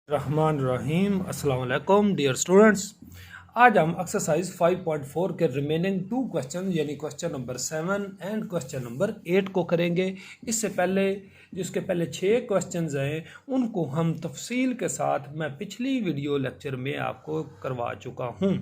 रहमान रहीम। अस्सलाम वालेकुम dear students. आज हम एक्सरसाइज 5.4 के रिमेनिंग 2 क्वेश्चन यानी question number 7 and question number 8 को करेंगे। इससे पहले जिसके पहले 6 क्वेश्चंस हैं उनको हम तफसील के साथ मैं पिछली वीडियो लेक्चर में आपको करवा चुका हूँ।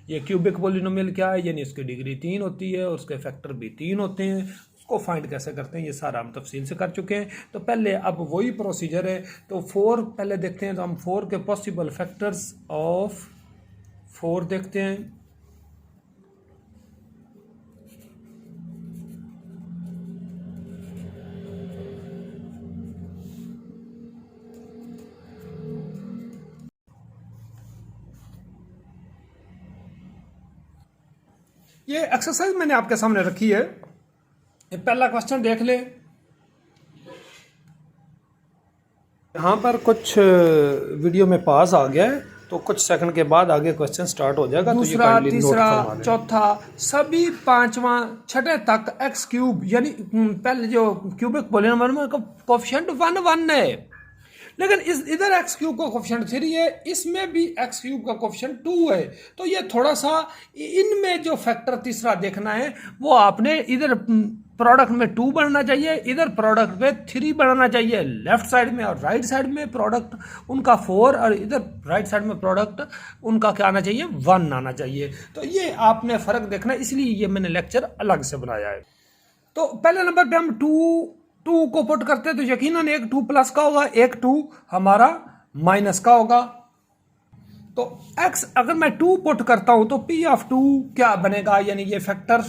ये क्यूबिक पॉलिनोमियल क्या है, यानी उसकी डिग्री 3 होती है और उसके फैक्टर भी 3 होते हैं। को फाइंड कैसे करते हैं ये सारा हम तफसील से कर चुके हैं। तो पहले अब वही प्रोसीजर है। तो 4 पहले देखते हैं। तो हम 4 के पॉसिबल फैक्टर्स ऑफ 4 देखते हैं। ये एक्सरसाइज मैंने आपके सामने रखी है। ये पहला क्वेश्चन देख ले। यहाँ पर कुछ वीडियो में पास आ गया है तो कुछ सेकंड के बाद आगे क्वेश्चन स्टार्ट हो जाएगा। दूसरा, तो तीसरा, चौथा, सभी 5वां 6 तक एक्स क्यूब यानी पहले जो क्यूबिक पॉलिनोमियल का कोफिशिएंट 1 है, लेकिन इधर एक्स क्यूब का कोफिशिएंट 3 है, इसमें भी एक्स क्यूब का कोफिशिएंट 2 है। तो ये थोड़ा सा इनमें जो फैक्टर तीसरा देखना है वो आपने इधर प्रोडक्ट में 2 बनना चाहिए, इधर प्रोडक्ट में 3 बनना चाहिए लेफ्ट साइड में, और राइट साइड में प्रोडक्ट उनका 4 और इधर राइट साइड में प्रोडक्ट उनका क्या आना चाहिए 1 आना चाहिए। तो ये आपने फर्क देखना, इसलिए ये मैंने लेक्चर अलग से बनाया है। तो पहले नंबर पे हम 2 को पुट करते हैं तो यकीनन एक 2 प्लस का होगा, एक 2 हमारा माइनस का होगा। तो x अगर मैं 2 पुट करता हूं तो p ऑफ 2 क्या बनेगा, यानी ये फैक्टर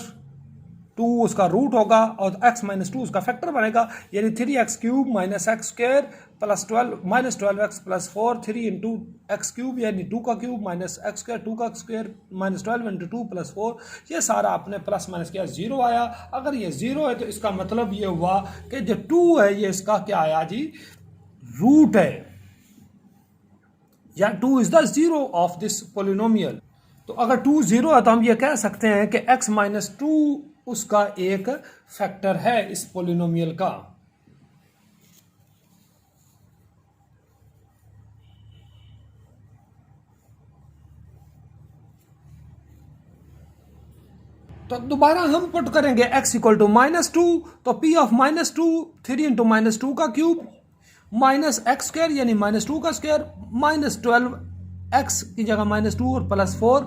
2 उसका रूट होगा और x माइनस 2 उसका फैक्टर बनेगा, यानी 3x cube minus x square plus 12 minus 12x plus 4 3 into x cube यानी 2 का क्यूब माइनस एक्स स्क्वायर 2 का स्क्वायर माइनस 12 इंटू 2 प्लस 4। ये सारा आपने प्लस माइनस किया, 0 आया। अगर ये 0 है तो इसका मतलब ये हुआ कि जो 2 है ये इसका क्या आया जी, रूट है, या 2 is the 0 of this polynomial. तो अगर 2 0 है तो हम ये कह सकते हैं कि x माइनस 2 उसका एक फैक्टर है इस पोलिनोमियल का। तो दोबारा हम पुट करेंगे x इक्वल टू माइनस 2, तो p of minus 2 3 into minus 2 का क्यूब माइनस एक्स स्क्वायर यानी माइनस 2 का स्क्वायर माइनस 12 x की जगह माइनस 2 और प्लस 4,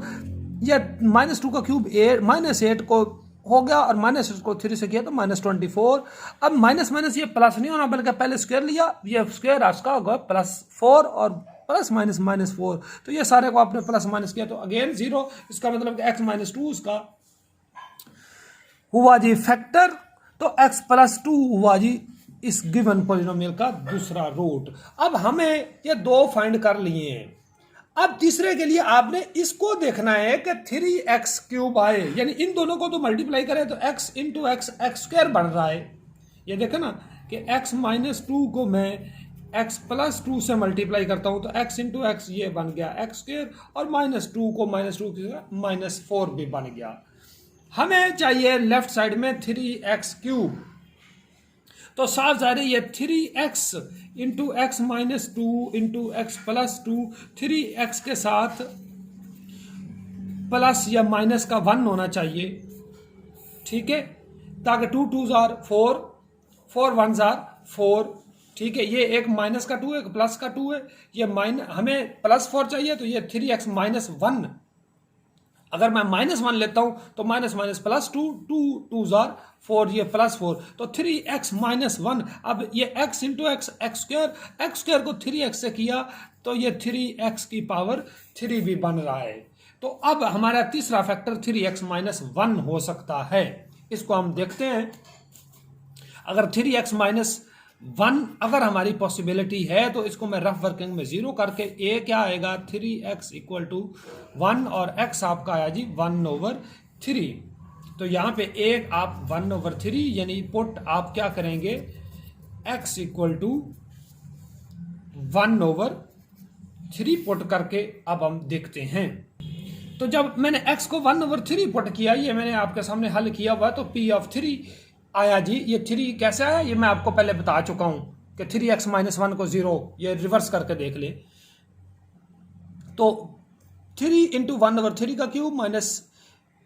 या माइनस 2 का क्यूब माइनस 8 को हो गया और माइनस को 3 से किया तो माइनस 24। अब माइनस माइनस ये प्लस नहीं होना बल्कि पहले स्क्वायर लिया, ये स्क्वायर आपका होगा प्लस 4 और प्लस माइनस माइनस 4। तो ये सारे को आपने प्लस माइनस किया तो अगेन 0, इसका मतलब कि x माइनस 2 उसका हुआ जी फैक्टर। तो x प्लस 2 हुआ जी इस गिवन पॉलिनोमियल का दूसरा रूट। अब हमें ये 2 फाइंड कर लिए हैं। अब तीसरे के लिए आपने इसको देखना है कि 3x क्यूब आए, यानी इन दोनों को तो मल्टीप्लाई करें तो x into x x square बन रहा है। ये देखें ना कि x माइनस 2 को मैं x प्लस 2 से मल्टीप्लाई करता हूं तो x इंटू एक्स ये बन गया एक्स स्क्वायर, और माइनस 2 को माइनस 2 माइनस 4 भी बन गया। हमें चाहिए लेफ्ट साइड में 3x क्यूब, तो साफ जाहिर है ये 3x into x minus 2 into x plus 2, 3x के साथ प्लस या माइनस का 1 होना चाहिए, ठीक है, ताकि 2 2s आर 4 4 1s आर 4, ठीक है। ये एक माइनस का 2 है, एक प्लस का 2 है, ये हमें प्लस 4 चाहिए तो ये 3x माइनस 1। अगर मैं माइनस 1 लेता हूं तो minus minus plus 2 2 2s are 4, ये प्लस 4, तो 3x माइनस 1। अब ये x into x x square को 3x से किया तो ये 3x की पावर 3 भी बन रहा है। तो अब हमारा तीसरा फैक्टर 3x माइनस 1 हो सकता है। इसको हम देखते हैं। अगर 3x माइनस 1 अगर हमारी पॉसिबिलिटी है तो इसको मैं रफ वर्किंग में 0 करके a क्या आएगा 3x इक्वल टू 1 और x आपका आया जी 1/3। तो यहाँ पे a आप 1/3 यानी पुट आप क्या करेंगे x इक्वल टू 1/3 पुट करके अब हम देखते हैं। तो जब मैंने x को 1/3 पुट किया, ये मैंने आपके सामने हल किया हुआ, तो p ऑफ 3 आया जी। ये 3 कैसे आया ये मैं आपको पहले बता चुका हूं। कि 3x माइनस 1 को 0, ये रिवर्स करके देख ले तो 3 इंटू 1/3 का क्यूब माइनस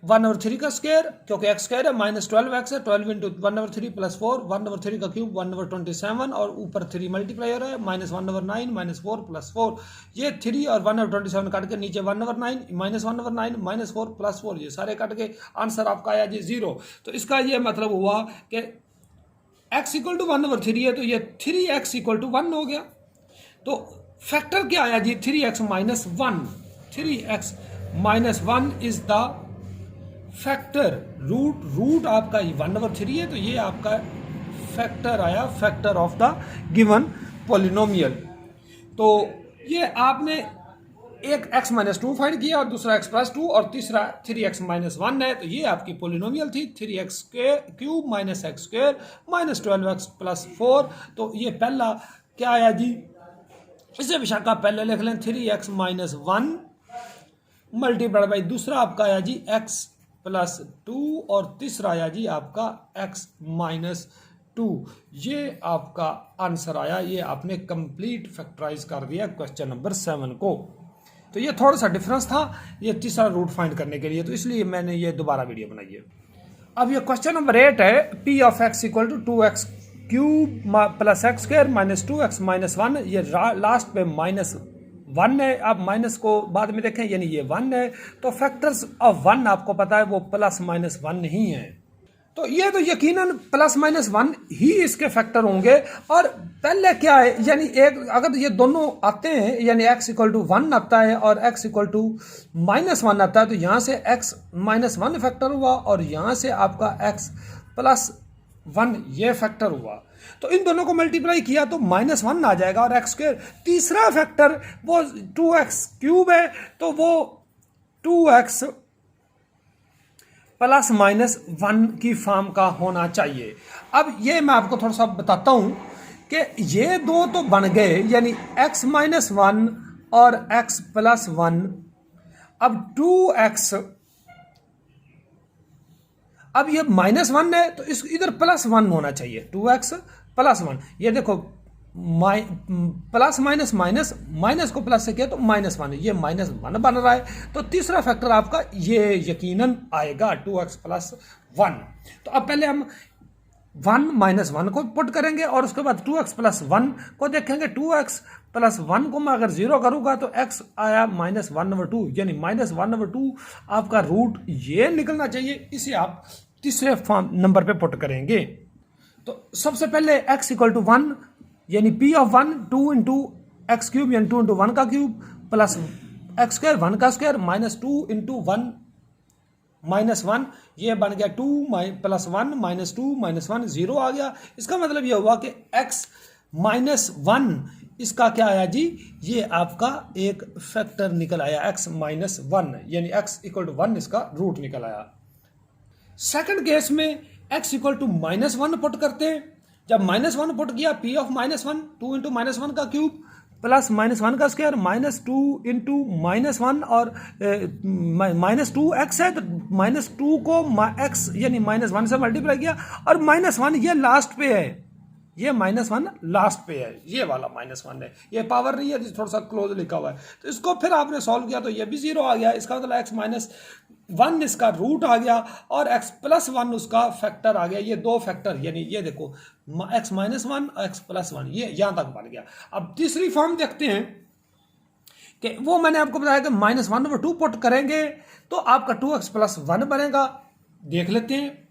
1/3 का स्क्वायर, क्योंकि x स्क्वायर है, माइनस 12x है, 12 इंटू 1/3 प्लस 4, 1/3 का क्यूब 1/27 और ऊपर 3 मल्टीप्लायर है, माइनस 1/9 माइनस 4 प्लस 4, ये 3 और 1/27 काट के नीचे 1/9 माइनस 1/9 माइनस 4 प्लस 4, ये सारे काट के आंसर आपका आया जी 0। तो इसका ये मतलब हुआ कि x इक्वल टू 1/3 है, तो ये 3x इक्वल टू 1 हो गया। तो फैक्टर क्या आया जी 3x minus 1, 3x minus 1 is the factor. Root आपका 1/3 है, तो ये आपका फैक्टर आया, factor of the given polynomial. तो ये आपने एक x माइनस 2 फाइंड किया और दूसरा x प्लस 2 और तीसरा 3x माइनस 1 है, तो ये आपकी पॉलिनोमियल थी 3x cube minus x square minus 12x plus 4। तो ये पहला क्या आया जी, इसे विशाखा पहले लिख लें 3x माइनस 1 मल्टीप्लाइड बाई दूसरा आपका आया जी x प्लस 2 और तीसरा आया जी आपका x माइनस 2। ये आपका आंसर आया, ये आपने कंप्लीट फैक्टराइज कर दिया क्वेश्चन नंबर 7 को। तो ये थोड़ा सा डिफरेंस था ये तीसरा रूट फाइंड करने के लिए, तो इसलिए मैंने ये दोबारा वीडियो बनाई है। अब ये क्वेश्चन नंबर 8 है, p of x equal to 2x cube plus x square minus 2x minus 1, ये लास्ट पे माइनस 1 है, आप माइनस को बाद में देखें, यानी ये 1 है, तो फैक्टर्स ऑफ 1 आपको पता है वो प्लस माइनस 1 नहीं है, तो ये तो यकीनन प्लस माइनस 1 ही इसके फैक्टर होंगे। और पहले क्या है, यानी एक अगर ये दोनों आते हैं, यानी x इक्वल टू 1 आता है और x इक्वल टू माइनस 1 आता है, तो यहाँ से x माइनस 1 फैक्टर हुआ और यहाँ से आपका x प्लस 1 ये फैक्टर हुआ। तो इन दोनों को मल्टीप्लाई किया तो माइनस 1 आ जाएगा और x स्क्वायर। तीसरा फैक्टर वो 2x क्यूब है, तो वो 2x प्लस माइनस 1 की फॉर्म का होना चाहिए। अब ये मैं आपको थोड़ा सा बताता हूं कि ये दो तो बन गए, यानी x माइनस 1 और x प्लस 1। अब 2x, अब ये माइनस 1 है तो इस इधर प्लस 1 होना चाहिए, 2x प्लस 1। ये देखो प्लस माइनस माइनस, माइनस को प्लस से किया तो माइनस 1, ये माइनस 1 बन रहा है, तो तीसरा फैक्टर आपका ये यकीनन आएगा 2x प्लस 1। तो अब पहले हम 1 माइनस 1 को पुट करेंगे और उसके बाद 2x प्लस 1 को देखेंगे। 2x प्लस 1 को मैं अगर 0 करूंगा तो x आया माइनस 1/2, यानी माइनस 1/2 आपका रूट ये निकलना चाहिए, इसे आप तीसरे फॉर्म नंबर पे पुट करेंगे। तो सबसे पहले x इक्वल टू 1, यानी p of 1 2 into x cube, यानी 2 इंटू 1 का क्यूब प्लस एक्स स्क्वायर 1 का स्क्वायर माइनस 2 इंटू 1 माइनस 1, ये बन गया 2 प्लस 1 माइनस 2 माइनस 1 0 आ गया। इसका मतलब यह हुआ कि x माइनस 1 इसका क्या आया जी, ये आपका एक फैक्टर निकल आया x माइनस 1, यानी x इक्वल टू 1 इसका रूट निकल आया। सेकंड केस में x इक्वल टू माइनस 1 पुट करते हैं। जब माइनस 1 पुट किया, p of minus 1 2 into minus 1 का क्यूब प्लस माइनस 1 का स्क्वायर माइनस 2 इंटू माइनस 1 और माइनस 2x है, तो माइनस 2 को x यानी माइनस 1 से मल्टीप्लाई किया और माइनस 1 ये लास्ट पे है, ये माइनस 1 लास्ट पे है, ये वाला माइनस 1 है, ये पावर नहीं है, थोड़ा सा क्लोज लिखा हुआ है। तो इसको फिर आपने सॉल्व किया तो ये भी 0 आ गया। इसका मतलब x माइनस 1 इसका रूट आ गया और x प्लस 1 उसका फैक्टर आ गया। ये दो फैक्टर, यानी ये देखो x माइनस 1 और x प्लस 1, ये यहां तक बन गया। अब तीसरी फॉर्म देखते हैं कि वो मैंने आपको बताया कि माइनस 1/2 पुट करेंगे तो आपका 2x प्लस 1 बनेगा। देख लेते हैं,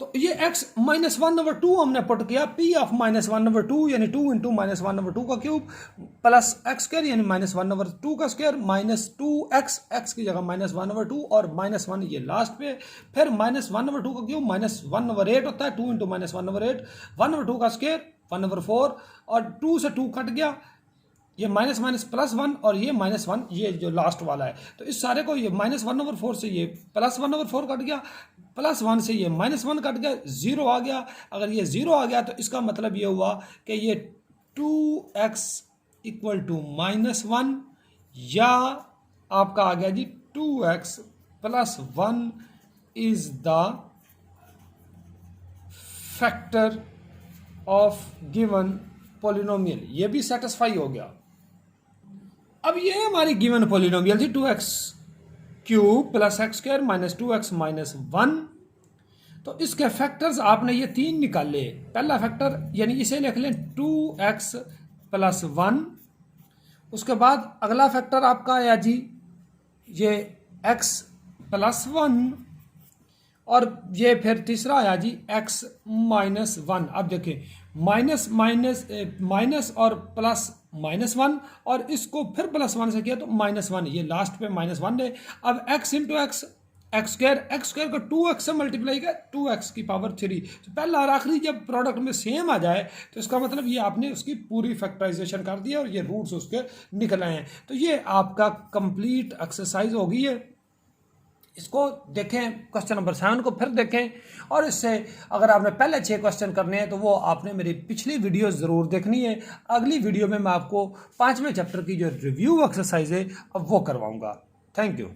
तो ये x माइनस 1/2 हमने पुट किया, p ऑफ माइनस 1/2 यानी 2 इंटू माइनस 1/2 का क्यूब प्लस एक्स स्क्वायर यानी माइनस 1/2 का स्क्वायर माइनस 2x, x की जगह माइनस 1/2 और माइनस 1 ये लास्ट पे, फिर माइनस 1/2 का क्यूब माइनस 1/8 होता है, 2 इंटू माइनस 1/8, 1/2 का स्क्वायर 1/4 और 2 से 2 कट गया, ये माइनस माइनस प्लस 1 और ये माइनस 1 ये जो लास्ट वाला है। तो इस सारे को ये माइनस 1/4 से ये प्लस 1/4 कट गया, प्लस 1 से ये माइनस 1 कट गया, 0 आ गया। अगर ये 0 आ गया तो इसका मतलब ये हुआ कि ये 2x इक्वल टू माइनस 1 या आपका आ गया जी 2x plus 1 is the factor of given polynomial, ये भी सेटिस्फाई हो गया। अब ये हमारी गिवन पॉलिनोमियल थी 2x cube plus x square minus 2x minus 1। तो इसके फैक्टर्स आपने ये 3 निकाले। पहला फैक्टर यानी इसे लिख लें 2x प्लस 1। उसके बाद अगला फैक्टर आपका आया जी ये x प्लस 1, और ये फिर तीसरा आया जी x माइनस 1। अब देखिए माइनस माइनस माइनस और प्लस -1, और इसको फिर +1 से किया तो -1, ये लास्ट पे -1 है। अब x इंटू एक्स स्क्वायर को 2x से मल्टीप्लाई किया 2x की पावर 3। तो पहला और आखिरी जब प्रोडक्ट में सेम आ जाए तो इसका मतलब ये आपने उसकी पूरी फैक्टराइजेशन कर दिया और ये रूट्स उसके निकल आए हैं। तो ये आपका कंप्लीट एक्सरसाइज हो गई है। इसको देखें, क्वेश्चन नंबर 7 को फिर देखें, और इससे अगर आपने पहले 6 क्वेश्चन करने हैं तो वो आपने मेरी पिछली वीडियो ज़रूर देखनी है। अगली वीडियो में मैं आपको 5वें चैप्टर की जो रिव्यू एक्सरसाइज है अब वो करवाऊंगा। Thank you.